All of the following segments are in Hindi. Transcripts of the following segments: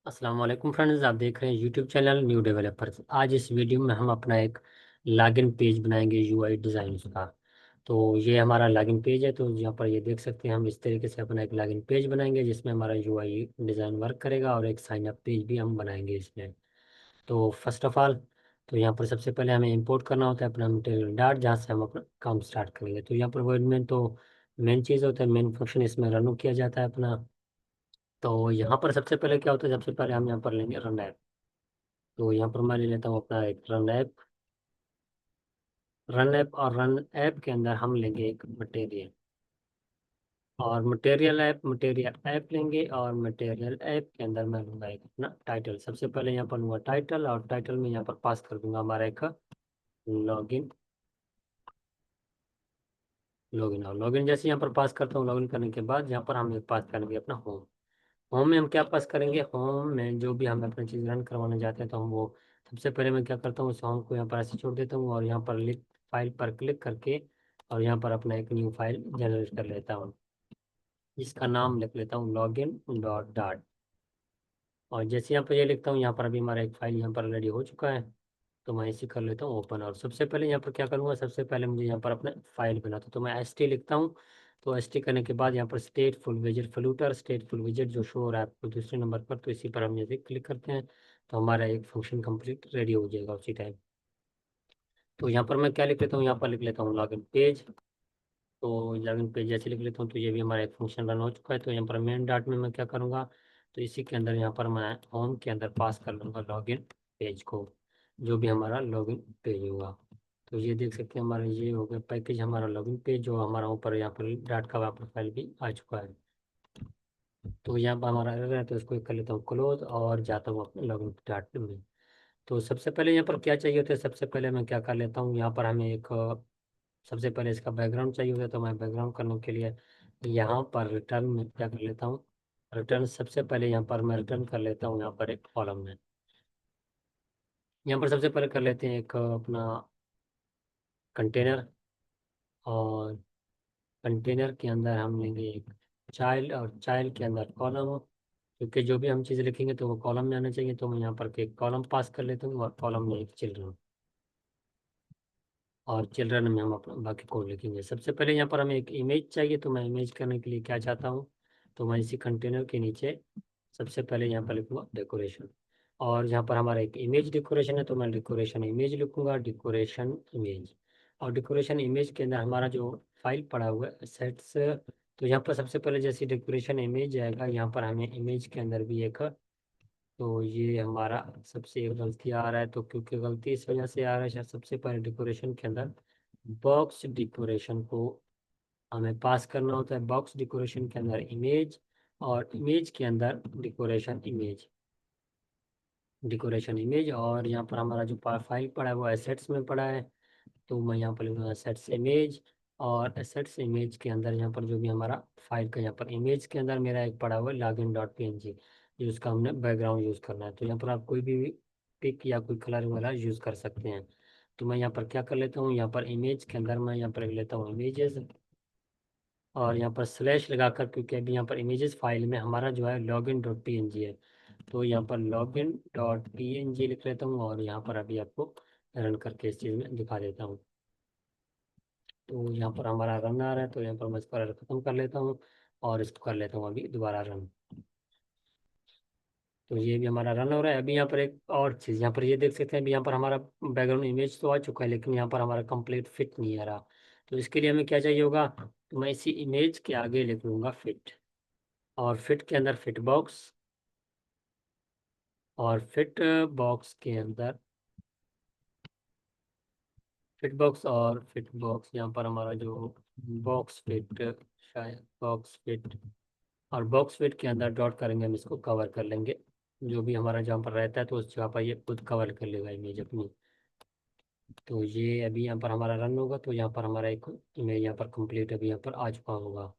अस्सलाम वालेकुम फ्रेंड्स, आप देख रहे हैं यूट्यूब चैनल न्यू डेवलपर्स। आज इस वीडियो में हम अपना एक लॉगिन पेज बनाएंगे यूआई डिज़ाइन का। तो ये हमारा लॉगिन पेज है। तो यहाँ पर ये देख सकते हैं, हम इस तरीके से अपना एक लॉगिन पेज बनाएंगे जिसमें हमारा यूआई डिज़ाइन वर्क करेगा और एक साइन अप पेज भी हम बनाएंगे इसमें। तो फर्स्ट ऑफ ऑल, तो यहाँ पर सबसे पहले हमें इंपोर्ट करना होता है अपना मटेरियल डाट, जहाँ से हम अपना काम स्टार्ट करेंगे। तो यहाँ पर वर्ड में तो मेन चीज़ होता है, मेन फंक्शन इसमें रन किया जाता है अपना। तो यहाँ पर सबसे पहले क्या होता है, सबसे पहले हम यहाँ पर लेंगे रन ऐप। तो यहाँ पर मैं ले लेता हूँ अपना एक रन ऐप। रन ऐप और रन ऐप के अंदर हम लेंगे एक मटेरियल, और मटेरियल ऐप लेंगे, और मटेरियल ऐप के अंदर मैं लूँगा एक अपना टाइटल। सबसे पहले यहाँ पर लूँगा टाइटल, और टाइटल में यहाँ पर पास कर दूंगा हमारा एक लॉगिन। लॉगिन और लॉगिन जैसे यहाँ पर पास करता हूँ, लॉगिन करने के बाद यहाँ पर हम एक पास करेंगे अपना होम। होम में हम क्या पास करेंगे, होम में जो भी हम अपनी चीज़ रन करवाना चाहते हैं तो हम वो सबसे पहले मैं क्या करता हूँ, उस होम को यहाँ पर ऐसे छोड़ देता हूँ, और यहाँ पर लिख फाइल पर क्लिक करके और यहाँ पर अपना एक न्यू फाइल जनरेट कर लेता हूँ, जिसका नाम लिख लेता हूँ लॉगिन डॉट डाट। और जैसे यहाँ पर ये लिखता हूँ, यहाँ पर अभी हमारा एक फाइल यहाँ पर रेडी हो चुका है। तो मैं इसे कर लेता हूँ ओपन, और सबसे पहले यहाँ पर क्या करूँगा, सबसे पहले मुझे यहाँ पर अपना फाइल बनाता तो मैं एस टी लिखता हूँ। तो एस टी करने के बाद यहाँ पर स्टेट फुल विजेट जो शो हो रहा है आपको दूसरे नंबर पर, तो इसी पर हम यदि क्लिक करते हैं तो हमारा एक फंक्शन कंप्लीट रेडी हो जाएगा उसी टाइम। तो यहाँ पर मैं क्या लिख लेता हूँ, यहाँ पर लिख लेता हूँ लॉगिन पेज। तो लॉगिन पेज जैसे लिख लेता हूँ तो ये भी हमारा एक फंक्शन रन हो चुका है। तो यहाँ पर मेन डॉट में मैं क्या करूँगा, तो इसी के अंदर यहाँ पर मैं होम के अंदर पास कर लूँगा लॉगिन पेज को, जो भी हमारा लॉगिन पेज होगा। तो ये देख सकते हैं हमारा ये हो गया पैकेज, हमारा लॉगिन पेज जो हमारा ऊपर यहाँ पर डॉट का प्रोफाइल भी आ चुका है। तो यहाँ पर हमारा error है तो इसको कर लेता हूँ क्लोज, और जाता हूँ अपने लॉगिन डॉट में। तो सबसे पहले यहाँ पर क्या चाहिए होता है, सबसे पहले मैं क्या कर लेता हूँ, यहाँ पर हमें एक सबसे पहले इसका बैकग्राउंड चाहिए होता है। तो मैं बैकग्राउंड करने के लिए यहाँ पर रिटर्न में क्या कर लेता हूँ, रिटर्न सबसे पहले यहाँ पर मैं रिटर्न कर लेता हूँ यहाँ पर एक कॉलम में। यहाँ पर सबसे पहले कर लेते हैं एक अपना कंटेनर, और कंटेनर के अंदर हम लेंगे एक चाइल्ड, और चाइल्ड के अंदर कॉलम, क्योंकि जो भी हम चीज़ लिखेंगे तो वो कॉलम में आना चाहिए। तो मैं यहाँ पर एक कॉलम पास कर लेता हूँ, और कॉलम में एक चिल्ड्रन, और चिल्ड्रन में हम अपना बाकी कोड लिखेंगे। सबसे पहले यहाँ पर हमें एक इमेज चाहिए, तो मैं इमेज करने के लिए क्या चाहता हूँ, तो मैं इसी कंटेनर के नीचे सबसे पहले यहाँ पर लिखूँगा डेकोरेशन। और यहाँ पर हमारा एक इमेज डेकोरेशन है, तो मैं डेकोरेशन इमेज लिखूँगा, डेकोरेशन इमेज। और डेकोरेशन इमेज के अंदर हमारा जो फाइल पड़ा हुआ है सेट्स, तो यहाँ पर सबसे पहले जैसे डेकोरेशन इमेज आएगा, यहाँ पर हमें इमेज के अंदर भी एक, तो ये हमारा सबसे एक गलती आ रहा है, तो क्योंकि गलती इस वजह से आ रहा है शायद, सबसे पहले डेकोरेशन के अंदर बॉक्स डेकोरेशन को हमें पास करना होता है। बॉक्स डेकोरेशन के अंदर इमेज, और इमेज के अंदर डेकोरेशन इमेज। और यहाँ पर हमारा जो फाइल पड़ा है वो एसेट्स में पड़ा है, तो मैं यहाँ पर लिखूँगा एसेट्स इमेज। और एसेट्स इमेज के अंदर यहाँ पर जो भी हमारा फाइल का यहाँ पर इमेज के अंदर मेरा एक पड़ा हुआ है login dot P N G, जो उसका हमने बैकग्राउंड यूज़ करना है। तो यहाँ पर आप कोई भी पिक या कोई कलर वगैरह यूज़ कर सकते हैं। तो मैं यहाँ पर क्या कर लेता हूँ, यहाँ पर इमेज के अंदर मैं यहाँ पर लिख लेता हूँ इमेजेस, और यहाँ पर स्लैश लगाकर, क्योंकि अभी यहाँ पर इमेजेस फाइल में हमारा जो है login dot P N G है। तो यहाँ पर login dot P N G लिख लेता हूँ, और यहाँ पर अभी आपको रन करके इस चीज़ में दिखा देता हूँ। तो यहाँ पर हमारा रन आ रहा है, तो यहाँ पर मैं इसको खत्म कर लेता हूँ, और इसको कर लेता हूँ अभी दोबारा रन। तो ये भी हमारा रन हो रहा है। अभी यहाँ पर एक और चीज़, यहाँ पर ये देख सकते हैं, अभी यहाँ पर हमारा बैकग्राउंड इमेज तो आ चुका है, लेकिन यहाँ पर हमारा कंप्लीट फिट नहीं आ रहा। तो इसके लिए हमें क्या चाहिए होगा, तो मैं इसी इमेज के आगे लिख लूँगा फिट, और फिट के अंदर फिट बॉक्स, और फिट बॉक्स के अंदर फिट बॉक्स, और फिट बॉक्स यहाँ पर हमारा जो बॉक्स फिट, शायद बॉक्स फिट, और बॉक्स फिट के अंदर डॉट करेंगे, हम इसको कवर कर लेंगे। जो भी हमारा जहाँ पर रहता है तो उस जगह पर ये खुद कवर कर लेगा इमेज अपनी। तो ये अभी यहाँ पर हमारा रन होगा, तो यहाँ पर हमारा एक इमेज यहाँ पर कंप्लीट अभी यहाँ पर आ चुका होगा।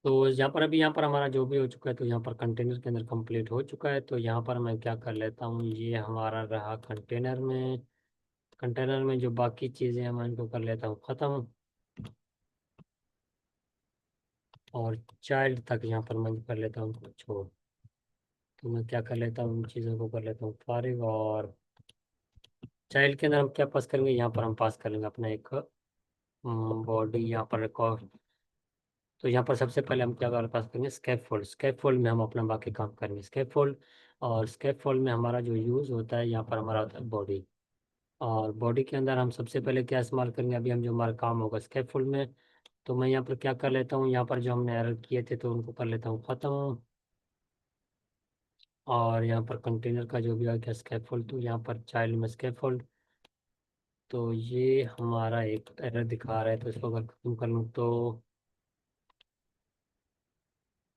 तो यहाँ पर अभी यहाँ पर हमारा जो भी हो चुका है, तो यहाँ पर कंटेनर के अंदर कंप्लीट हो चुका है। तो यहाँ पर मैं क्या कर लेता हूँ, ये हमारा रहा कंटेनर में, कंटेनर में जो बाकी चीज़ें हैं मैं इनको कर लेता हूँ ख़त्म, और चाइल्ड तक यहाँ पर मैं कर लेता हूँ छोड़। तो मैं क्या कर लेता हूँ, उन चीज़ों को कर लेता हूँ फारिग, और चाइल्ड के अंदर हम क्या पास करेंगे, यहाँ पर हम पास करेंगे अपना एक बॉडी यहाँ पर रिकॉर्ड। तो यहाँ पर सबसे पहले हम क्या पास करेंगे, स्केप फोल्ड। स्केप फोल्ड में हम अपना बाकी काम करेंगे स्केप फोल्ड। और स्केप फोल्ड में हमारा जो यूज़ होता है यहाँ पर हमारा होता है बॉडी। और बॉडी के अंदर हम सबसे पहले क्या इस्तेमाल करेंगे, अभी हम जो हमारा काम होगा स्केप फोल्ड में। तो मैं यहाँ पर क्या कर लेता हूँ, यहाँ पर जो हमने एरर किए थे तो उनको कर लेता हूँ ख़त्म। और यहाँ पर कंटेनर का जो भी आ गया स्केप फोल्ड, तो यहाँ पर चाइल्ड में स्केप फोल्ड। तो ये हमारा एक एरर दिखा रहा है, तो इसको अगर खत्म कर लूँ तो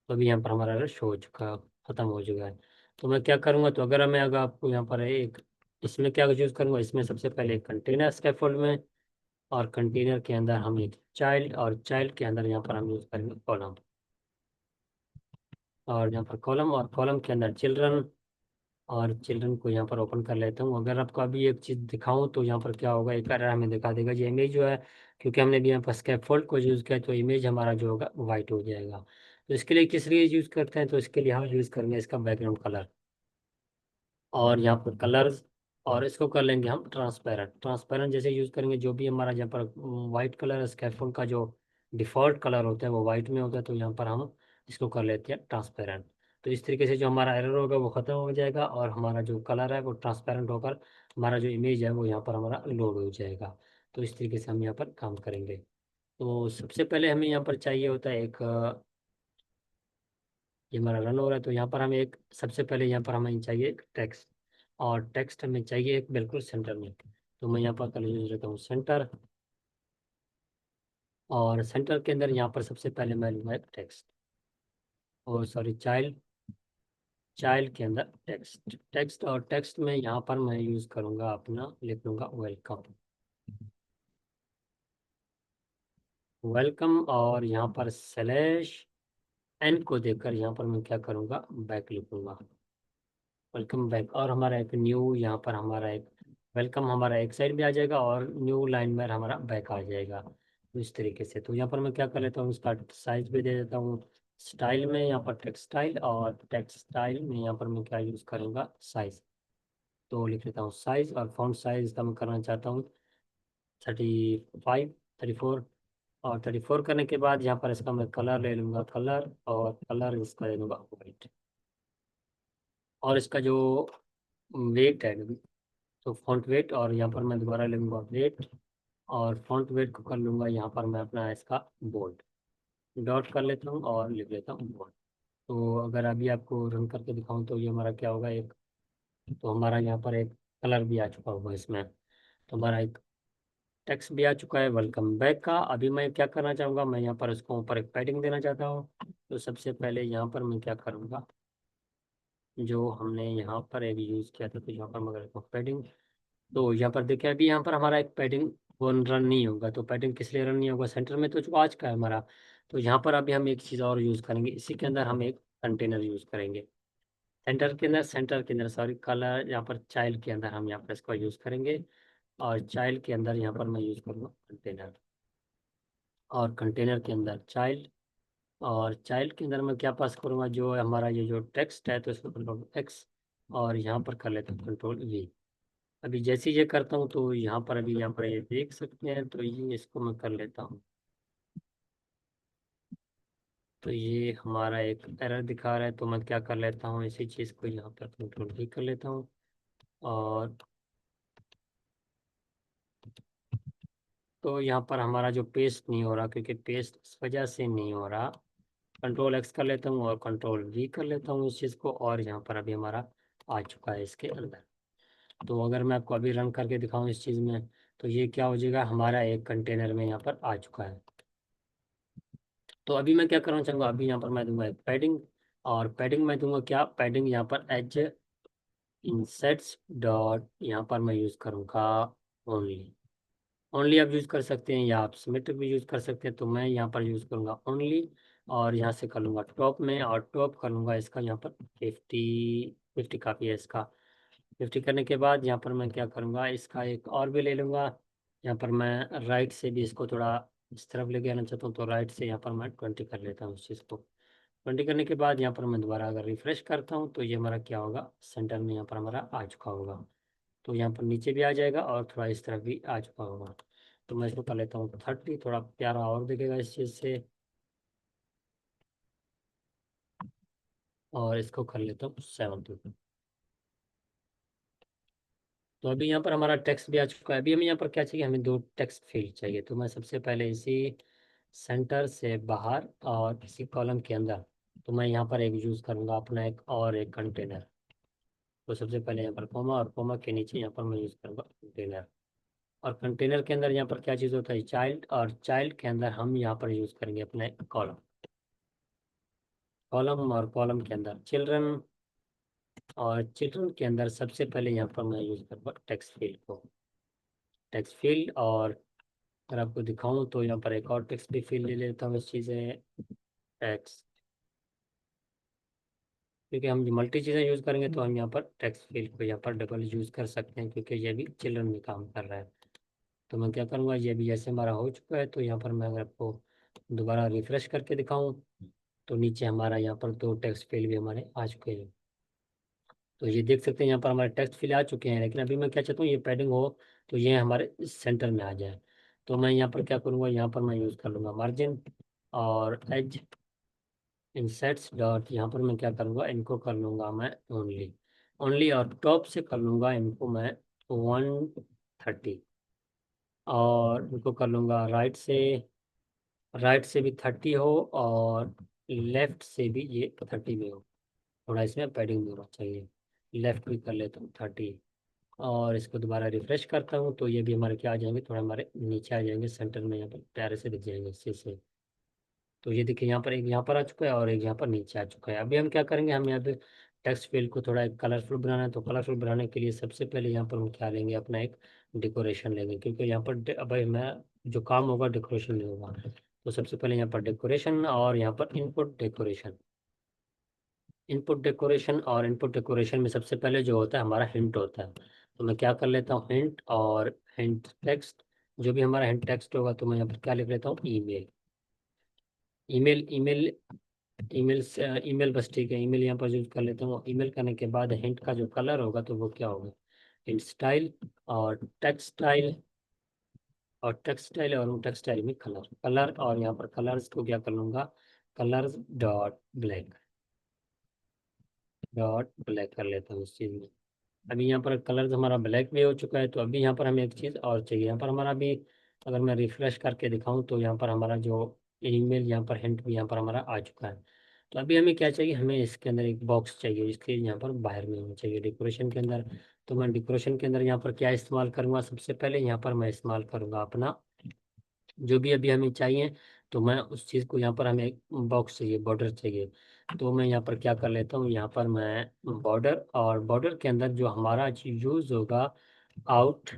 अभी यहाँ पर हमारा एरर शो हो चुका, खत्म हो चुका है। तो मैं क्या करूँगा, तो अगर आपको यहाँ पर एक इसमें क्या यूज़ करूँगा, इसमें सबसे पहले एक कंटेनर स्कैफोल्ड में, और कंटेनर के अंदर हम एक चाइल्ड, और चाइल्ड के अंदर यहाँ पर हम यूज़ करेंगे कॉलम। और यहाँ पर कॉलम, और कॉलम के अंदर चिल्ड्रन, और चिल्ड्रन को यहाँ पर ओपन कर लेता हूँ। अगर आपको अभी एक चीज़ दिखाऊँ तो यहाँ पर क्या होगा, एक एरर हमें दिखा देगा ये इमेज जो है, क्योंकि हमने भी यहाँ पर स्कैफोल्ड को यूज़ किया तो इमेज हमारा जो होगा वाइट हो जाएगा। तो इसके लिए किस लिए यूज़ करते हैं, तो इसके लिए हम यूज़ करेंगे इसका बैकग्राउंड कलर। और यहाँ पर कलर्स, और इसको कर लेंगे हम ट्रांसपेरेंट। ट्रांसपेरेंट जैसे यूज़ करेंगे, जो भी हमारा यहाँ पर वाइट कलर है, स्कैफोल्ड का जो डिफ़ॉल्ट कलर होता है वो वाइट में होता है, तो यहाँ पर हम इसको कर लेते हैं ट्रांसपेरेंट। तो इस तरीके से जो हमारा एरर होगा वो ख़त्म हो जाएगा, और हमारा जो कलर है वो ट्रांसपेरेंट होकर हमारा जो इमेज है वो यहाँ पर हमारा लोड हो जाएगा। तो इस तरीके से हम यहाँ पर काम करेंगे। तो सबसे पहले हमें यहाँ पर चाहिए होता है एक ये हमारा रन हो रहा है, तो यहाँ पर हमें एक सबसे पहले यहाँ पर हमें चाहिए एक टेक्स्ट, और टेक्स्ट हमें चाहिए एक बिल्कुल सेंटर में। तो मैं यहाँ पर कर यूज लेता हूँ सेंटर, और सेंटर के अंदर यहाँ पर सबसे पहले मैं लूँगा एक टेक्स्ट, और सॉरी चाइल्ड, चाइल्ड के अंदर टेक्स्ट। टेक्स्ट और टेक्स्ट में यहाँ पर मैं यूज़ करूँगा अपना, लिख लूँगा वेलकम। वेलकम, और यहाँ पर स्लैश एन को देकर यहाँ पर मैं क्या करूँगा, बैक लिखूँगा, वेलकम बैक। और हमारा एक न्यू यहाँ पर हमारा एक वेलकम हमारा एक साइड भी आ जाएगा, और न्यू लाइन में हमारा बैक आ जाएगा। तो इस तरीके से, तो यहाँ पर मैं क्या कर लेता हूँ, इसका साइज भी दे देता हूँ स्टाइल में, यहाँ पर टेक्स्ट स्टाइल, और टेक्स्ट स्टाइल में यहाँ पर मैं क्या यूज़ करूँगा, साइज। तो लिख लेता हूँ साइज, और फॉन्ट साइज इसका मैं करना चाहता हूँ 35, 34। और 34 करने के बाद यहाँ पर इसका मैं कलर ले लूँगा, कलर, और कलर इसका ले लूँगा वाइट। और इसका जो वेट है, तो फॉन्ट वेट, और यहाँ पर मैं दोबारा लूँगा वेट, और फॉन्ट वेट को कर लूँगा यहाँ पर मैं अपना इसका बोल्ड, डॉट कर लेता हूँ और लिख लेता हूँ बोल्ड। तो अगर अभी आपको रन करके दिखाऊँ तो ये हमारा क्या होगा, एक तो हमारा यहाँ पर एक कलर भी आ चुका होगा इसमें। तो हमारा एक टेक्स्ट भी आ चुका है वेलकम बैक का। अभी मैं क्या करना चाहूँगा, मैं यहाँ पर इसको ऊपर एक पैडिंग देना चाहता हूँ। तो सबसे पहले यहाँ पर मैं क्या करूँगा, जो हमने यहाँ पर एक यूज़ किया था, तो यहाँ पर मैं पैडिंग। तो यहाँ पर देखिए अभी यहाँ पर हमारा एक पैडिंग वो रन नहीं होगा। तो पैडिंग किस लिए रन नहीं होगा, सेंटर में तो जो आज का है हमारा। तो यहाँ पर अभी हम एक चीज़ और यूज़ करेंगे, इसी के अंदर हम एक कंटेनर यूज़ करेंगे। सेंटर के अंदर सॉरी कलर, यहाँ पर चाइल्ड के अंदर हम यहाँ पर इसको यूज़ करेंगे, और चाइल्ड के अंदर यहाँ पर मैं यूज़ करूँगा कंटेनर, और कंटेनर के अंदर चाइल्ड, और चाइल्ड के अंदर मैं क्या पास करूँगा, जो हमारा ये जो टेक्स्ट है तो इसको कंट्रोल एक्स, और यहाँ पर कर लेता हूँ कंट्रोल वी। अभी जैसे ये करता हूँ तो यहाँ पर अभी यहाँ पर ये देख सकते हैं, तो ये इसको मैं कर लेता हूँ। तो ये हमारा एक एरर दिखा रहा है, तो मैं क्या कर लेता हूँ, इसी चीज़ को यहाँ पर कंट्रोल भी कर लेता हूँ। और तो यहाँ पर हमारा जो पेस्ट नहीं हो रहा, क्योंकि पेस्ट इस वजह से नहीं हो रहा, कंट्रोल एक्स कर लेता हूँ और कंट्रोल वी कर लेता हूँ इस चीज़ को, और यहाँ पर अभी हमारा आ चुका है इसके अंदर। तो अगर मैं आपको अभी रन करके दिखाऊँ इस चीज़ में, तो ये क्या हो जाएगा, हमारा एक कंटेनर में यहाँ पर आ चुका है। तो अभी मैं क्या करना चाहूँगा, अभी यहाँ पर मैं दूंगा एक पैडिंग, और पैडिंग मैं दूंगा क्या, पैडिंग यहाँ पर एज इंसेट्स डॉट, यहाँ पर मैं यूज़ करूँगा ओनली। ओनली आप यूज़ कर सकते हैं, या आप सिमेट्रिक भी यूज़ कर सकते हैं, तो मैं यहाँ पर यूज़ करूँगा ओनली। और यहाँ से कर लूँगा टॉप में, और टॉप कर लूँगा इसका यहाँ पर 50, 50 काफ़ी है इसका। 50 करने के बाद यहाँ पर मैं क्या करूँगा, इसका एक और भी ले लूँगा। यहाँ पर मैं राइट से भी इसको थोड़ा इस तरफ लेके आना चाहता हूँ, तो राइट से यहाँ पर मैं 20 कर लेता हूँ इस चीज़ को। 20 करने के बाद यहाँ पर मैं दोबारा अगर रिफ्रेश करता हूँ तो ये हमारा क्या होगा, सेंटर में यहाँ पर हमारा आ चुका होगा। तो यहाँ पर नीचे भी आ जाएगा और थोड़ा इस तरफ भी आ चुका होगा। तो मैं इसको कर लेता हूँ 30, थोड़ा प्यारा और दिखेगा इस चीज़ से। और इसको कर लेता हूँ 70। तो अभी यहाँ पर हमारा टेक्स्ट भी आ चुका है। अभी हमें यहाँ पर क्या चाहिए, हमें दो टेक्स्ट फील्ड चाहिए। तो मैं सबसे पहले इसी सेंटर से बाहर और इसी कॉलम के अंदर, तो मैं यहाँ पर एक यूज़ करूँगा अपना एक और एक कंटेनर। तो सबसे पहले यहाँ पर कोमा, और कोमा के नीचे यहाँ पर मैं यूज़ करूँगा कंटेनर। और कंटेनर के अंदर यहाँ पर क्या चीज़ होता है, चाइल्ड, और चाइल्ड के अंदर हम यहाँ पर यूज़ करेंगे अपना एक कॉलम। कॉलम, और कॉलम के अंदर चिल्ड्रन, और चिल्ड्रन के अंदर सबसे पहले यहाँ पर मैं यूज़ करूँगा टेक्स्ट फील्ड को, टेक्स्ट फील्ड। और अगर आपको दिखाऊं तो यहाँ पर एक और टेक्स्ट भी फील्ड ले लेता हूँ इस चीज़ें, टेक्स्ट। क्योंकि हम मल्टी चीज़ें यूज़ करेंगे तो हम यहाँ पर टेक्स्ट फील्ड को यहाँ पर डबल यूज़ कर सकते हैं, क्योंकि ये भी चिल्ड्रन में काम कर रहा है। तो मैं क्या करूँगा, ये भी जैसे हमारा हो चुका है, तो यहाँ पर मैं अगर आपको दोबारा रिफ्रेश करके दिखाऊं तो नीचे हमारा यहाँ पर दो टेक्स्ट फील्ड भी हमारे आ चुके हैं। तो ये देख सकते हैं यहाँ पर हमारे टेक्स्ट फील्ड आ चुके हैं, लेकिन अभी मैं क्या चाहता हूँ, ये पैडिंग हो तो ये हमारे सेंटर में आ जाए। तो मैं यहाँ पर क्या करूँगा, यहाँ पर मैं यूज़ कर लूँगा मार्जिन और एज इंसेट्स डॉट, यहाँ पर मैं क्या करूँगा, इनको कर लूँगा मैं ओनली, ओनली, और टॉप से कर लूँगा इनको मैं 130। और इनको कर लूँगा राइट से, राइट से भी 30 हो, और लेफ्ट से भी ये 30 में हो। थोड़ा इसमें पैडिंग भी होना चाहिए। लेफ्ट भी कर लेता हूँ 30। और इसको दोबारा रिफ्रेश करता हूँ तो ये भी हमारे क्या आ जाएंगे, थोड़ा हमारे नीचे आ जाएंगे, सेंटर में यहाँ पर प्यारे से दिख जाएंगे इसी से। तो ये देखिए यहाँ पर एक यहाँ पर आ चुका है और एक यहाँ पर नीचे आ चुका है। अभी हम क्या करेंगे, हमें अभी टेक्स्ट फील्ड को थोड़ा एक कलरफुल बनाना है। तो कलरफुल बनाने के लिए सबसे पहले यहाँ पर हम क्या लेंगे, अपना एक डेकोरेशन लेंगे, क्योंकि यहाँ पर अभी मैं जो काम होगा डेकोरेशन नहीं होगा। तो सबसे पहले यहाँ पर डेकोरेशन, और यहाँ पर इनपुट डेकोरेशन। इनपुट डेकोरेशन, और इनपुट डेकोरेशन में सबसे पहले जो होता है हमारा हिंट होता है। तो मैं क्या कर लेता हूँ, हिंट, और हिंट टेक्स्ट। जो भी हमारा हिंट टेक्स्ट होगा तो मैं यहाँ पर क्या लिख लेता हूँ, ईमेल। ईमेल, ईमेल, ईमेल से ईमेल, बस ठीक है, ईमेल यहाँ पर यूज कर लेता हूँ। ईमेल करने के बाद हिंट का जो कलर होगा तो वो क्या होगा, हिंट स्टाइल, और टेक्स्ट स्टाइल, और टेक्स्ट स्टाइल, और टेक्स्ट स्टाइल में कलर, कलर, और यहाँ पर कलर्स को क्या कर लूँगा, colours dot black, dot black कर लेता हूँ इस चीज़ में। अभी यहाँ पर कलर हमारा ब्लैक में हो चुका है। तो अभी यहाँ पर हमें एक चीज़ और चाहिए, यहाँ पर हमारा अभी अगर मैं रिफ्रेश करके दिखाऊं तो यहाँ पर हमारा जो ईमेल, यहाँ पर हिंट भी यहाँ पर हमारा आ चुका है। तो अभी हमें क्या चाहिए, हमें इसके अंदर एक बॉक्स चाहिए, इसके यहाँ पर बाहर में होना चाहिए डेकोरेशन के अंदर। तो मैं डेकोरेशन के अंदर यहाँ पर क्या इस्तेमाल करूँगा, सबसे पहले यहाँ पर मैं इस्तेमाल करूँगा अपना जो भी अभी हमें चाहिए। तो मैं उस चीज़ को, यहाँ पर हमें एक बॉक्स चाहिए, बॉर्डर चाहिए। तो मैं यहाँ पर क्या कर लेता हूँ, यहाँ पर मैं बॉर्डर, और बॉर्डर के अंदर जो हमारा यूज होगा, आउट,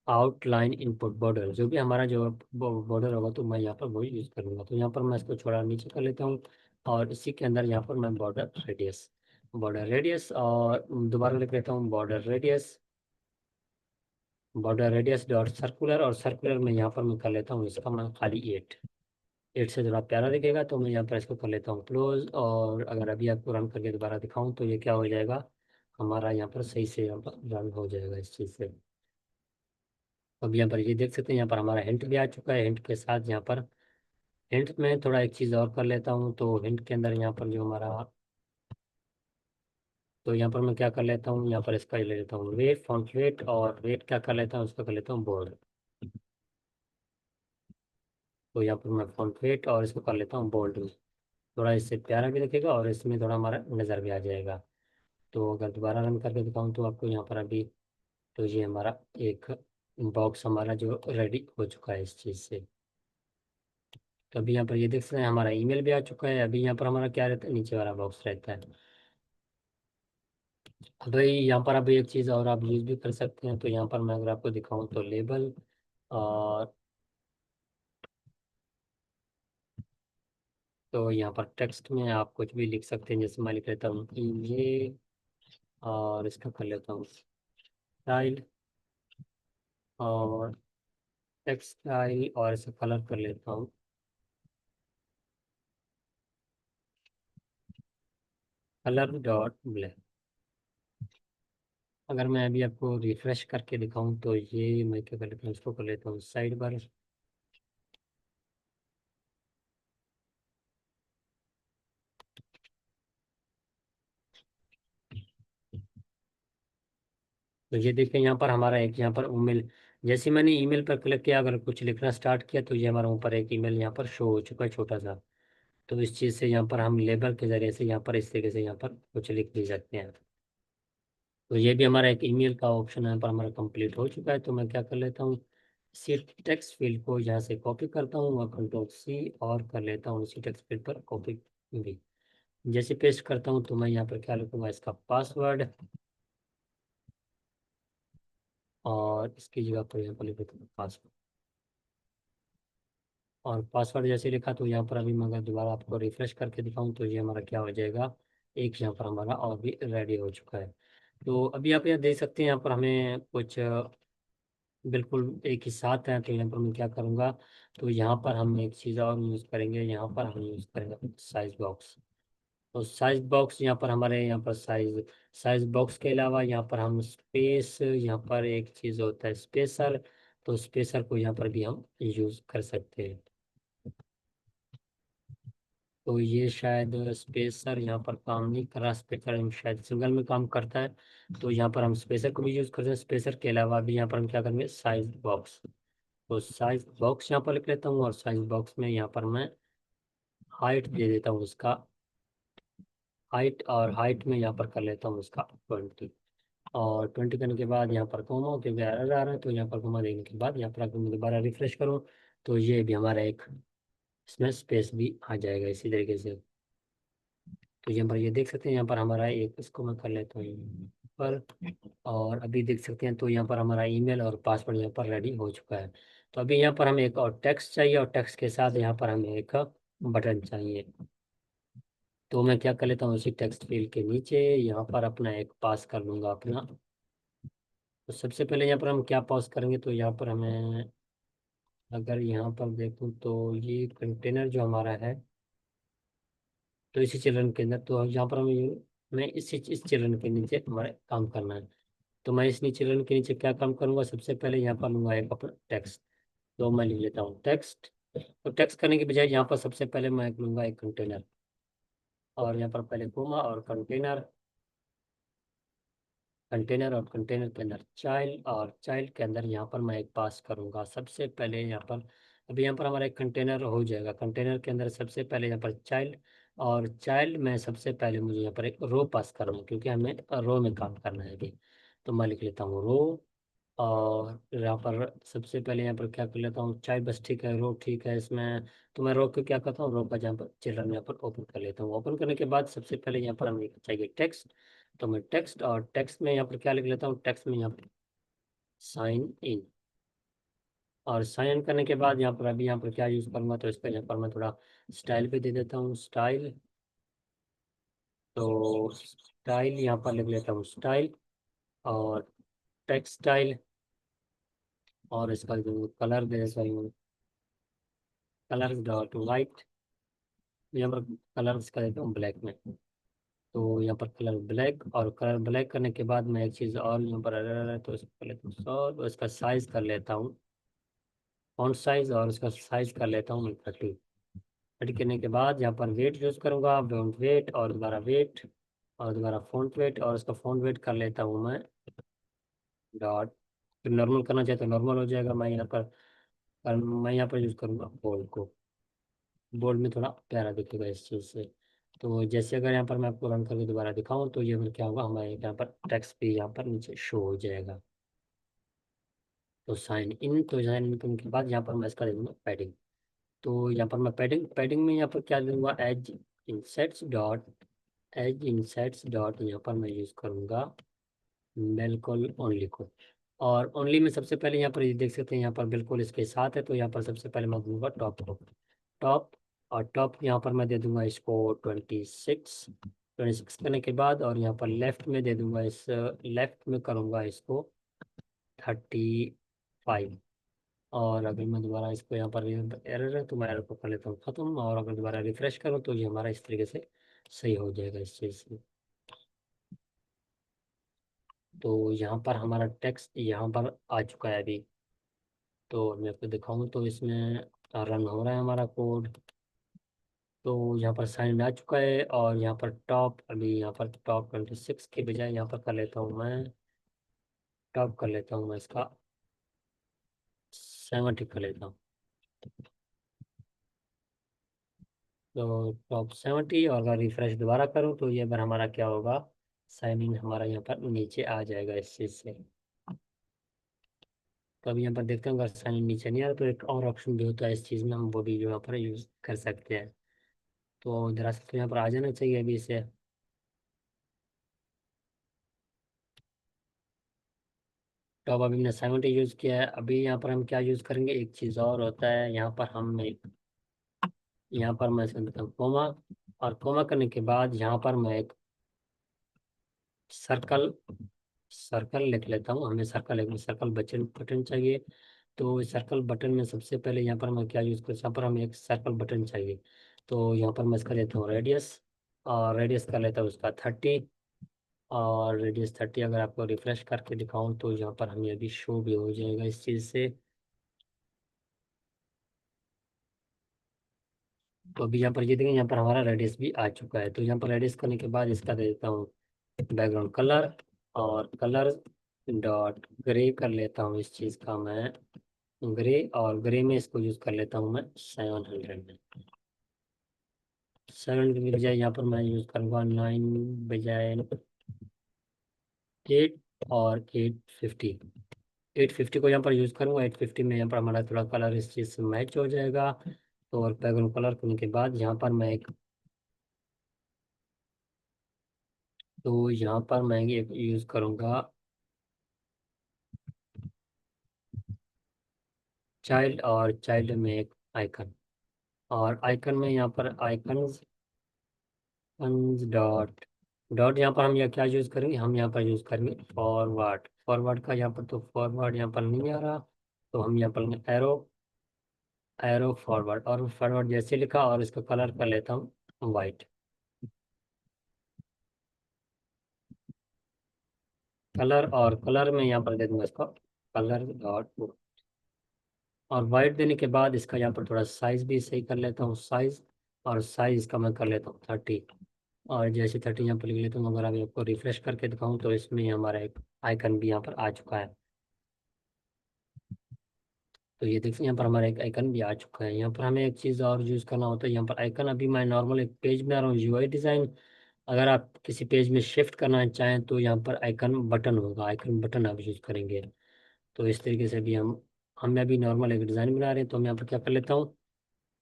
आउटलाइन इनपुट बॉर्डर, जो भी हमारा जो बॉर्डर होगा तो मैं यहाँ पर वही यूज़ करूँगा। तो यहाँ पर मैं इसको थोड़ा नीचे कर लेता हूँ, और इसी के अंदर यहाँ पर मैं बॉर्डर रेडियस, बॉर्डर रेडियस, और दोबारा लिख लेता हूँ border radius, border radius dot circular, और सर्कुलर में यहाँ पर मैं कर लेता हूँ इसका मैं खाली 8, 8 से थोड़ा प्यारा दिखेगा। तो मैं यहाँ पर इसको कर लेता हूँ क्लोज। और अगर अभी आपको रन करके दोबारा दिखाऊँ तो ये क्या हो जाएगा, हमारा यहाँ पर सही से यहाँ पर रन हो जाएगा इस चीज़ से। अब यहाँ पर ये देख सकते हैं, यहाँ पर हमारा हिंट भी आ चुका है। हिंट के साथ यहाँ पर हिंट में थोड़ा एक चीज़ और कर लेता हूँ। तो हिंट के अंदर यहाँ पर जो हमारा, तो यहाँ पर मैं क्या कर लेता हूँ, यहाँ पर इसका ले लेता हूँ वेट, फॉन्ट वेट, और वेट क्या कर लेता हूँ, उसका कर लेता हूँ बोल्ड। तो यहाँ पर मैं फॉन्ट वेट और इसको कर लेता हूँ बोल्ड में। थोड़ा इससे प्यारा भी दिखेगा और इसमें थोड़ा हमारा नज़र भी आ जाएगा। तो अगर दोबारा रन करके दिखाऊँ तो आपको यहाँ पर अभी, तो ये हमारा एक बॉक्स हमारा जो रेडी हो चुका है इस चीज़ से। तो अभी यहाँ पर ये देख सकते हैं हमारा ईमेल भी आ चुका है। अभी यहाँ पर हमारा क्या रहता है, नीचे वाला बॉक्स रहता है। अब भाई यहाँ पर अभी एक चीज़ और आप यूज़ भी कर सकते हैं। तो यहाँ पर मैं अगर आपको दिखाऊँ तो लेबल, और तो यहाँ पर टेक्स्ट में आप कुछ भी लिख सकते हैं, जैसे मैं लिख लेता हूँ ईमेल, और इसका कर लेता हूँ स्टाइल और टेक्सटाइल, और इसका कलर कर लेता हूँ कलर डॉट ब्लैक। अगर मैं अभी आपको रिफ्रेश करके दिखाऊं तो ये मैं क्या कर लेता हूँ, इसको कर लेता हूँ साइड बार। तो ये देखिए यहाँ पर हमारा एक यहाँ पर ईमेल, जैसे मैंने ईमेल पर क्लिक किया, अगर कुछ लिखना स्टार्ट किया तो ये हमारा ऊपर एक ईमेल यहाँ पर शो हो चुका है छोटा सा। तो इस चीज़ से यहाँ पर हम लेबल के जरिए से यहाँ पर इस तरीके से यहाँ पर कुछ लिख भी सकते हैं। तो ये भी हमारा एक ईमेल का ऑप्शन यहाँ पर हमारा कंप्लीट हो चुका है। तो मैं क्या कर लेता हूँ, इसी टेक्स्ट फील्ड को यहाँ से कॉपी करता हूँ और कंट्रोल C और कर लेता हूँ इसी टेक्स्ट फील्ड पर कॉपी भी। जैसे पेस्ट करता हूँ तो मैं यहाँ पर क्या लिखूंगा, इसका पासवर्ड, और इसकी जगह पर यहाँ पर लिख देता हूँ पासवर्ड। और पासवर्ड जैसे लिखा तो यहाँ पर अभी मैं अगर दोबारा आपको रिफ्रेश करके दिखाऊँ तो ये हमारा क्या हो जाएगा, एक यहाँ पर हमारा और भी रेडी हो चुका है। तो अभी आप यहाँ देख सकते हैं यहाँ पर हमें कुछ बिल्कुल एक ही साथ है। तो यहाँ पर मैं क्या करूँगा, तो यहाँ पर हम एक चीज़ और यूज़ करेंगे, यहाँ पर हम यूज़ करेंगे साइज बॉक्स। तो साइज बॉक्स यहाँ पर हमारे यहाँ पर साइज साइज बॉक्स के अलावा यहाँ पर हम स्पेस, यहाँ पर एक चीज़ होता है स्पेसर। तो स्पेसर को यहाँ पर भी हम यूज़ कर सकते हैं। तो ये शायद स्पेसर यहाँ पर काम नहीं कर रहा, स्पेसर शायद सिंगल में काम करता है। तो यहाँ पर हम स्पेसर को भी यूज़ करते हैं। स्पेसर के अलावा भी यहाँ पर हम क्या करेंगे, साइज बॉक्स। तो साइज बॉक्स यहाँ पर लिख लेता हूँ, और साइज बॉक्स में यहाँ पर मैं हाइट दे देता हूँ उसका, हाइट, और हाइट में यहाँ पर कर लेता हूँ उसका 20। और 20 करने के बाद यहाँ पर कोमा, क्योंकि एरर आ रहा है तो यहाँ पर कोमा देने के बाद यहाँ पर अगर मैं दोबारा रिफ्रेश करूँ तो ये भी हमारा एक इसमें स्पेस भी आ जाएगा इसी तरीके से। तो यहाँ पर ये देख सकते हैं, यहाँ पर हमारा एक, इसको मैं कर लेता हूँ पर, और अभी देख सकते हैं तो यहाँ पर हमारा ईमेल और पासवर्ड यहाँ पर रेडी हो चुका है। तो अभी यहाँ पर हमें एक और टेक्स्ट चाहिए, और टेक्स्ट के साथ यहाँ पर हमें एक बटन चाहिए। तो मैं क्या कर लेता हूँ, उसी टेक्स्ट फील्ड के नीचे यहाँ पर अपना एक पास कर लूँगा अपना। तो सबसे पहले यहाँ पर हम क्या पास करेंगे, तो यहाँ पर हमें, अगर यहाँ पर देखूँ तो ये कंटेनर जो हमारा है, तो इसी चिल्ड्रन के अंदर, तो यहाँ पर हमें मैं इस चिल्ड्रन के नीचे हमारे काम करना है। तो मैं इस नीचे चिल्ड्रन के नीचे क्या काम करूँगा, सबसे पहले यहाँ पर लूँगा एक अपना टेक्स्ट। तो मैं लिख लेता हूँ टेक्स्ट। तो टेक्स्ट करने के बजाय यहाँ पर सबसे पहले मैं लूँगा एक कंटेनर, और यहाँ पर पहले कोमा और कंटेनर, कंटेनर, और कंटेनर के अंदर चाइल्ड, और चाइल्ड के अंदर यहाँ पर मैं एक पास करूँगा सबसे पहले यहाँ पर। अभी यहाँ पर हमारा एक कंटेनर हो जाएगा, कंटेनर के अंदर सबसे पहले यहाँ पर चाइल्ड, और चाइल्ड में सबसे पहले मुझे यहाँ पर एक रो पास करना है, क्योंकि हमें रो में काम करना है अभी। तो मैं लिख लेता हूँ रो, और यहाँ पर सबसे पहले यहाँ पर क्या कर लेता हूँ, चाइल्ड, बस ठीक है, रो ठीक है इसमें। तो मैं रो को क्या करता हूँ, रो का जहाँ पर चिल्ड्रन यहाँ पर ओपन कर लेता हूँ। ओपन करने के बाद सबसे पहले यहाँ पर हमें चाहिए टेक्स्ट। तो मैं टेक्स्ट, और टेक्स्ट में यहाँ पर क्या लिख लेता हूँ, टेक्स्ट में यहाँ पर साइन इन। और साइन इन करने के बाद यहाँ पर अभी यहाँ पर क्या यूज़ करूँगा, तो इस पर यहाँ पर मैं थोड़ा स्टाइल पे दे देता हूँ स्टाइल। तो स्टाइल यहाँ पर लिख लेता हूँ स्टाइल, और टेक्सटाइल, और इसका जो कलर दे देता हूँ कलर डॉट वाइट। यहाँ पर कलर इसका देता हूँ ब्लैक में। तो यहाँ पर कलर ब्लैक, और कलर ब्लैक करने के बाद मैं एक चीज़ और यहाँ पर एरर है, तो इसको कर लेता हूँ 100, तो इसका साइज कर लेता हूँ फॉन्ट साइज, और इसका साइज कर लेता हूँ मैं 30। 30 करने के बाद यहाँ पर वेट यूज़ करूँगा, फॉन्ट वेट, और दोबारा वेट, और दोबारा फॉन्ट वेट, और इसका फॉन्ट वेट कर लेता हूँ मैं डॉट। फिर नॉर्मल करना चाहे तो नॉर्मल हो जाएगा। मैं यहाँ पर यूज़ करूँगा बोल्ड को, बोल्ड में थोड़ा प्यारा दिखेगा इस चीज़ से। तो जैसे अगर यहाँ पर मैं आपको रन करके दोबारा दिखाऊँ तो ये फिर क्या होगा, हमारे यहाँ पर टेक्स्ट भी यहाँ पर नीचे शो हो जाएगा। तो साइन इन, तो साइन इन करने के बाद यहाँ पर मैं इसका दे दूँगा पैडिंग। तो यहाँ पर मैं पैडिंग पैडिंग में यहाँ पर क्या दूंगा, एज इंसेट्स डॉट यहाँ पर मैं यूज़ करूँगा बिल्कुल ओनली को। और ओनली में सबसे पहले यहाँ पर ये देख सकते हैं, यहाँ पर बिल्कुल इसके साथ है, तो यहाँ पर सबसे पहले मैं दूंगा टॉप को, टॉप। और टॉप यहाँ पर मैं दे दूंगा इसको 26। 26 करने के बाद और यहाँ पर लेफ्ट में दे दूंगा, इस लेफ्ट में करूँगा इसको 35। और अगर मैं दोबारा इसको यहाँ पर एरर है तो मैं एरर को कर लेता हूँ ख़त्म, और अगर दोबारा रिफ्रेश करूँ तो ये हमारा इस तरीके से सही हो जाएगा इस चीज़ से। तो यहाँ पर हमारा टेक्स्ट यहाँ पर आ चुका है अभी। तो मैं आपको दिखाऊँ तो इसमें रन हो रहा है हमारा कोड। तो यहाँ पर साइन आ चुका है, और यहाँ पर टॉप, अभी यहाँ पर टॉप 26 के बजाय यहाँ पर कर लेता हूँ मैं, टॉप कर लेता हूँ मैं इसका 70 कर लेता हूँ। तो टॉप 70, और अगर रिफ्रेश दोबारा करूँ तो ये बार हमारा क्या होगा, साइन इन हमारा यहाँ पर नीचे आ जाएगा इस चीज़ से। तो अभी यहाँ पर देखते हैं, अगर साइन इन नीचे नहीं आ रहा तो एक और ऑप्शन भी होता है इस चीज़ में, हम वो भी जो यहाँ पर यूज़ कर सकते हैं। तो दरअसल तो यहाँ पर आ जाना चाहिए अभी इसे। तो अब अभी हमने 70 यूज़ किया है, अभी यहाँ पर हम क्या यूज़ करेंगे, एक चीज़ और होता है यहाँ पर, हम यहाँ पर मैं इसमें देता हूँ कोमा, और कोमा करने के बाद यहाँ पर मैं एक सर्कल सर्कल लिख लेता हूँ। हमें सर्कल एक सर्कल बटन बटन चाहिए। तो इस सर्कल बटन में सबसे पहले यहाँ पर मैं क्या यूज़ करूँ, यहाँ पर हमें एक सर्कल बटन चाहिए। तो यहाँ पर मैं इसका लेता हूँ रेडियस, और रेडियस का लेता हूँ उसका 30। और रेडियस 30 अगर आपको रिफ्रेश करके दिखाऊँ तो यहाँ पर हमें अभी शो भी हो जाएगा इस चीज़ से। तो अभी यहाँ पर ये देखें, यहाँ पर हमारा रेडियस भी आ चुका है। तो यहाँ पर रेडियस करने के बाद इसका दे देता हूँ बैकग्राउंड कलर, और कलर डॉट ग्रे कर लेता हूँ इस चीज़ का मैं, ग्रे, और ग्रे में इसको यूज़ कर लेता हूँ मैं 700 में। 7 की बजाय यहाँ पर मैं यूज़ करूँगा 9 बजाय 8, और 850। 850 को यहाँ पर यूज़ करूँगा। 850 में यहाँ पर हमारा थोड़ा कलर इस चीज़ से मैच हो जाएगा। तो और बैकग्राउंड कलर करने के बाद यहाँ पर मैं एक, तो यहाँ पर मैं एक यूज़ करूँगा चाइल्ड, और चाइल्ड में एक आइकन, और आइकन में यहाँ पर आइकन्स डॉट डॉट, यहाँ पर हम यह क्या यूज़ करेंगे, हम यहाँ पर यूज़ करेंगे फॉरवर्ड। फॉरवर्ड का यहाँ पर तो फॉरवर्ड यहाँ पर नहीं आ रहा, तो हम यहाँ पर एरो, एरो फॉरवर्ड, और फॉरवर्ड जैसे लिखा, और इसका कलर कर लेता हूँ वाइट। कलर, और कलर में यहाँ पर दे दूंगा इसका कलर डॉट, और वाइट देने के बाद इसका यहाँ पर थोड़ा साइज भी सही कर लेता हूँ, साइज, और साइज इसका मैं कर लेता हूँ 30। और जैसे 30 यहाँ पर लिख लेता हूँ, अगर अभी आपको रिफ्रेश करके दिखाऊँ तो इसमें हमारा एक आइकन भी यहाँ पर आ चुका है। तो ये देखिए यहाँ पर हमारा एक आइकन भी आ चुका है। यहाँ पर हमें एक चीज़ और यूज़ करना होता है, यहाँ पर आइकन, अभी मैं नॉर्मल एक पेज बना रहा हूँ यूआई डिज़ाइन। अगर आप किसी पेज में शिफ्ट करना चाहें तो यहाँ पर आइकन बटन होगा, आइकन बटन आप यूज़ करेंगे। तो इस तरीके से भी हम अभी नॉर्मल एक डिज़ाइन बना रहे हैं, तो हम यहाँ पर क्या कर लेता हूँ।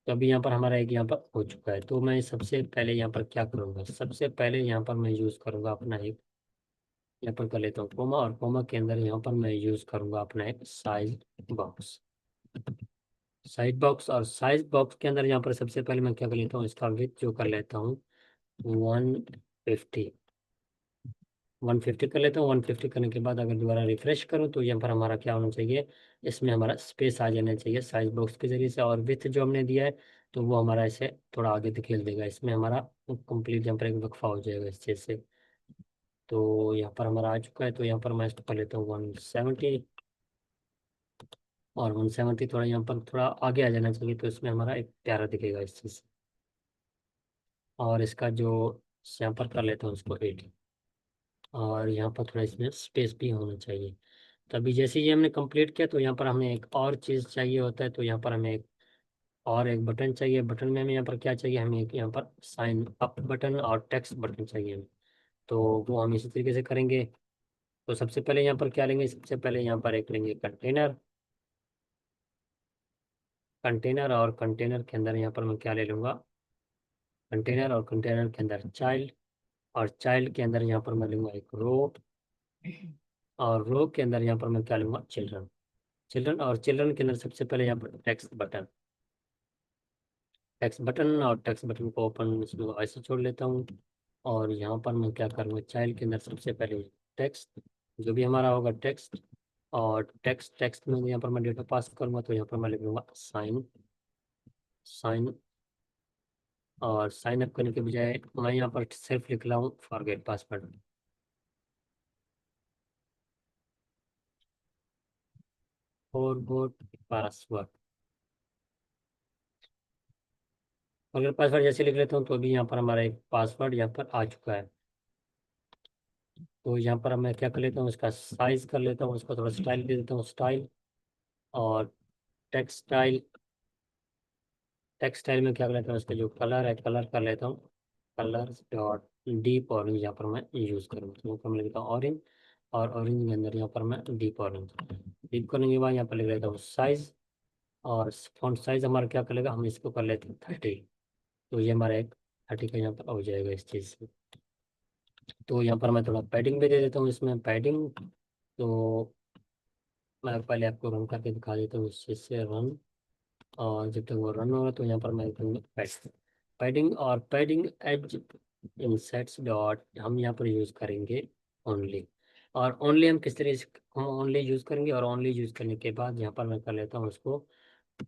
तो अभी यहाँ पर हमारा एक यहाँ पर हो चुका है। तो मैं सबसे पहले यहाँ पर क्या करूँगा, सबसे पहले यहाँ पर मैं यूज़ करूँगा अपना एक, यहाँ पर कर लेता हूँ कोमा, और कोमा के अंदर यहाँ पर मैं यूज़ करूँगा अपना एक साइज बॉक्स। साइज बॉक्स, और साइज बॉक्स के अंदर यहाँ पर सबसे पहले मैं क्या कर लेता हूँ, इसका विड्थ जो कर लेता हूँ 150। 150 कर लेता हूँ। 150 करने के बाद अगर दोबारा रिफ्रेश करूँ तो यहाँ पर हमारा क्या होना चाहिए, इसमें हमारा स्पेस आ जाना चाहिए साइज बॉक्स के जरिए से, और विड्थ जो हमने दिया है तो वो हमारा इसे थोड़ा आगे धकेल देगा, इसमें हमारा कंप्लीट यहाँ पर एक वक्फा हो जाएगा इस चीज़ से। तो यहाँ पर हमारा आ चुका है, तो यहाँ पर मैं इसको कर लेता हूँ 170, और 170 थोड़ा यहाँ पर थोड़ा आगे आ जाना चाहिए, तो इसमें हमारा एक प्यारा दिखेगा इस चीज़ से। और इसका जो यहाँ पर कर लेता हूँ इसको 80, और यहाँ पर थोड़ा इसमें स्पेस भी होना चाहिए। तभी जैसे ये हमने कंप्लीट किया, तो यहाँ पर हमें एक और चीज़ चाहिए होता है, तो यहाँ पर हमें एक और एक बटन चाहिए। बटन में हमें यहाँ पर क्या चाहिए, हमें एक यहाँ पर साइन अप बटन और टेक्स्ट बटन चाहिए हमें। तो वो हम इसी तरीके से करेंगे। तो सबसे पहले यहाँ पर क्या लेंगे, सबसे पहले यहाँ पर एक लेंगे कंटेनर, कंटेनर, और कंटेनर के अंदर यहाँ पर मैं क्या ले लूँगा, कंटेनर, और कंटेनर के अंदर चाइल्ड, और चाइल्ड के अंदर यहाँ पर मैं लूँगा एक रो, और रो के अंदर यहाँ पर मैं क्या लूँगा, चिल्ड्रन। चिल्ड्रन, और चिल्ड्रन के अंदर सबसे पहले यहाँ पर टेक्स्ट बटन, टेक्स्ट बटन, और टेक्स्ट बटन को ओपन इसमें ऐसे छोड़ लेता हूँ। और यहाँ पर मैं क्या करूँगा, चाइल्ड के अंदर सबसे पहले टेक्स्ट, जो भी हमारा होगा टेक्स्ट, और टेक्स्ट टेक्स्ट में यहाँ पर मैं डेटा पास करूँगा, तो यहाँ पर मैं लिख लूँगा साइन, साइन। और साइन अप करने के बजाय मैं यहाँ पर सिर्फ लिख रहा हूँ forget password, forget password. Forget password जैसे लिख लेता हूँ तो अभी यहाँ पर हमारा एक पासवर्ड यहाँ पर आ चुका है। तो यहाँ पर मैं क्या कर लेता हूँ, इसका साइज कर लेता हूँ, इसका थोड़ा स्टाइल दे देता हूँ, स्टाइल। और टेक्सटाइल, टेक्सटाइल में क्या कर लेता हूँ, इसका जो कलर है कलर कर लेता हूँ, कलर डॉट डीप ऑरेंज यहाँ पर मैं यूज़ करूँगा, तो यहाँ पर मैं लिखता हूँ ऑरेंज। और ऑरेंज के अंदर यहाँ पर मैं डीप ऑरेंज, डीप करने के बाद यहाँ पर लिख लेता हूँ साइज। और फॉन्ट साइज हमारा क्या करेगा, हम इसको कर लेते हैं 30। तो ये हमारा एक 30 का यहाँ पर हो जाएगा इस चीज़ से। तो यहाँ पर मैं थोड़ा पैडिंग भी दे देता हूँ इसमें, पैडिंग। तो मैं पहले आपको रन करके दिखा देता हूँ इस चीज़ से, रन। और जब तक वो रन होगा तो यहाँ पर मैं पैडिंग, पैडिंग और पैडिंग एज इंसेट्स डॉट हम यहाँ पर यूज़ करेंगे ओनली। और ओनली हम किस तरीके से हम ओनली यूज़ करेंगे, और ओनली यूज़ करने के बाद यहाँ पर मैं कर लेता हूँ उसको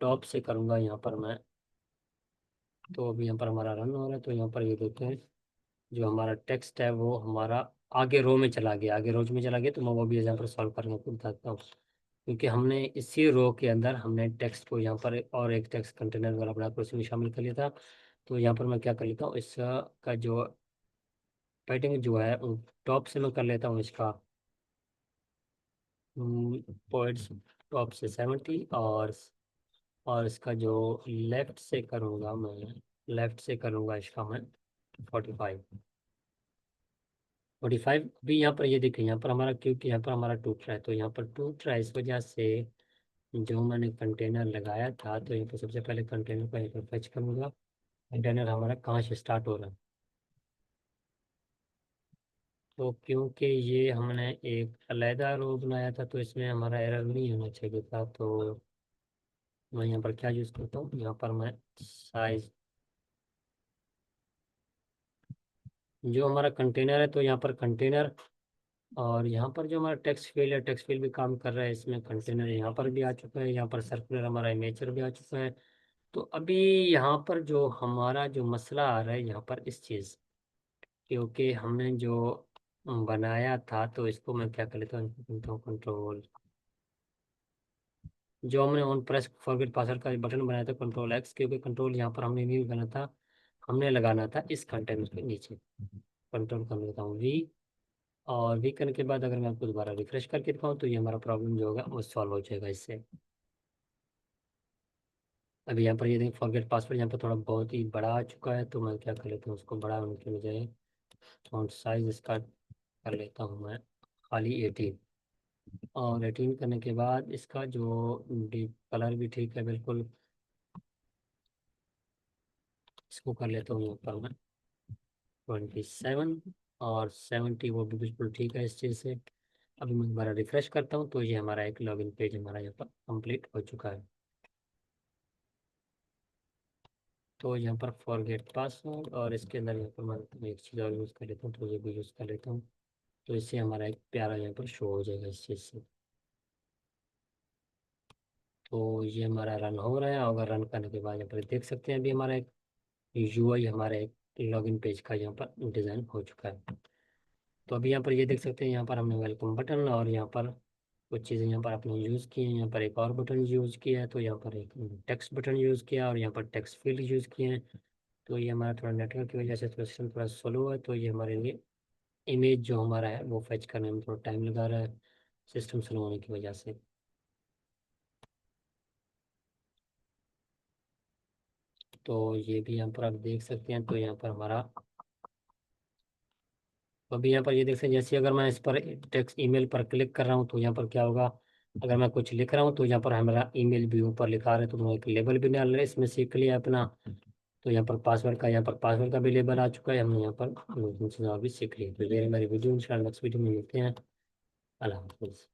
टॉप से करूँगा यहाँ पर मैं। तो अभी यहाँ पर हमारा रन हो रहा है, तो यहाँ पर ये देखते हैं जो हमारा टेक्स्ट है वो हमारा आगे रो में चला गया, आगे रोज में चला गया। तो मैं वो भी यहाँ पर सॉल्व करने को बताता हूँ, क्योंकि हमने इसी रो के अंदर हमने टेक्स्ट को यहाँ पर और एक टेक्स्ट कंटेनर वाला बना कर उसमें शामिल कर लिया था। तो यहाँ पर मैं क्या कर लेता हूँ, इसका का जो पैडिंग जो है टॉप से मैं कर लेता हूँ इसका पॉइंट्स टॉप से 70। और इसका जो लेफ्ट से करूँगा मैं, लेफ्ट से करूँगा इसका मैं 45, 45 भी। यहाँ पर ये देखिए यहाँ पर हमारा, क्योंकि यहाँ पर हमारा टूट रहा है, तो यहाँ पर टूट रहा है इस वजह से जो मैंने कंटेनर लगाया था, तो यहाँ पर सबसे पहले कंटेनर को यहाँ पर फैच करूँगा। कंटेनर हमारा कहाँ से स्टार्ट हो रहा है, तो क्योंकि ये हमने एक अलहदा रो बनाया था तो इसमें हमारा एरर नहीं होना चाहिए था। तो मैं यहाँ पर क्या यूज़ करता हूँ, यहाँ पर मैं साइज, जो हमारा कंटेनर है तो यहाँ पर कंटेनर, और यहाँ पर जो हमारा टेक्स्ट फील्ड है, टेक्स्ट फील्ड भी काम कर रहा है इसमें, कंटेनर यहाँ पर भी आ चुका है, यहाँ पर सर्कुलर हमारा इमेजर भी आ चुका है। तो अभी यहाँ पर जो हमारा जो मसला आ रहा है यहाँ पर इस चीज़, क्योंकि हमने जो बनाया था, तो इसको मैं क्या कर लेता हूँ, कंट्रोल, जो हमने ऑन प्रेस फॉरगेट पासवर्ड का बटन बनाया था कंट्रोल एक्स, क्योंकि कंट्रोल यहाँ पर हमने नहीं करना था, हमने लगाना था इस कंटेनर के नीचे। कंट्रोल कर लेता हूँ वी, और वी करने के बाद अगर मैं आपको दोबारा रिफ्रेश करके दिखाऊँ तो ये हमारा प्रॉब्लम जो होगा वो सॉल्व हो जाएगा इससे। अभी यहाँ पर ये देखिए फॉरगेट पासवर्ड यहाँ पर थोड़ा बहुत ही बड़ा आ चुका है, तो मैं क्या कर लेता हूँ, उसको बड़ा होने के बजाय फॉन्ट साइज इसका कर लेता हूँ मैं खाली 18। और 18 करने के बाद इसका जो डीप कलर भी ठीक है बिल्कुल, इसको कर लेता हूँ यहाँ पर मैं 27। और 70 वो भी बिल्कुल ठीक है इस चीज़ से। अभी मैं दोबारा रिफ्रेश करता हूँ तो ये हमारा एक लॉगिन पेज हमारा यहाँ पर कंप्लीट हो चुका है। तो यहाँ पर फॉरगेट पासवर्ड, और इसके अंदर यहाँ पर मैं एक चीज़ और यूज़ कर लेता हूँ, तो ये भी यूज़ कर लेता हूँ। तो इससे हमारा एक प्यारा यहाँ पर शो हो जाएगा इस चीज़ से। तो ये हमारा रन हो रहा है, अगर रन करने के बाद यहाँ पर देख सकते हैं अभी हमारा एक यूआई, हमारा एक लॉगिन पेज का यहाँ पर डिज़ाइन हो चुका है। तो अभी यहाँ पर ये देख सकते हैं, यहाँ पर हमने वेलकम बटन और यहाँ पर कुछ चीज़ें यहाँ पर आपने यूज़ की हैं, यहाँ पर एक और बटन यूज़ किया है, तो यहाँ पर एक टेक्स्ट बटन यूज़ किया और यहाँ पर टेक्स्ट फील्ड यूज़ किए हैं। तो ये हमारा थोड़ा नेटवर्क की वजह से थोड़ा सिस्टम थोड़ा स्लो है, तो ये हमारे लिए इमेज जो हमारा है वो फेच करने में थोड़ा टाइम लगा रहा है सिस्टम स्लो होने की वजह से। तो ये भी यहाँ पर आप देख सकते हैं, तो यहाँ पर हमारा, तो अभी यहाँ पर ये देख सकते हैं, जैसे अगर मैं इस पर टेक्स्ट ईमेल पर क्लिक कर रहा हूँ तो यहाँ पर क्या होगा, अगर मैं कुछ लिख रहा हूँ तो यहाँ पर हमारा ईमेल भी ऊपर लिखा रहा है, तो मैं एक लेबल भी डाल रहा है इसमें सीख लिया अपना। तो यहाँ पर पासवर्ड का, यहाँ पर पासवर्ड का भी लेबल आ चुका है, हमने यहाँ पर भी सीख लिया। तो मेरी वीडियो इंशाल्लाह नेक्स्ट वीडियो में मिलते हैं। अल्लाह हाफिज़।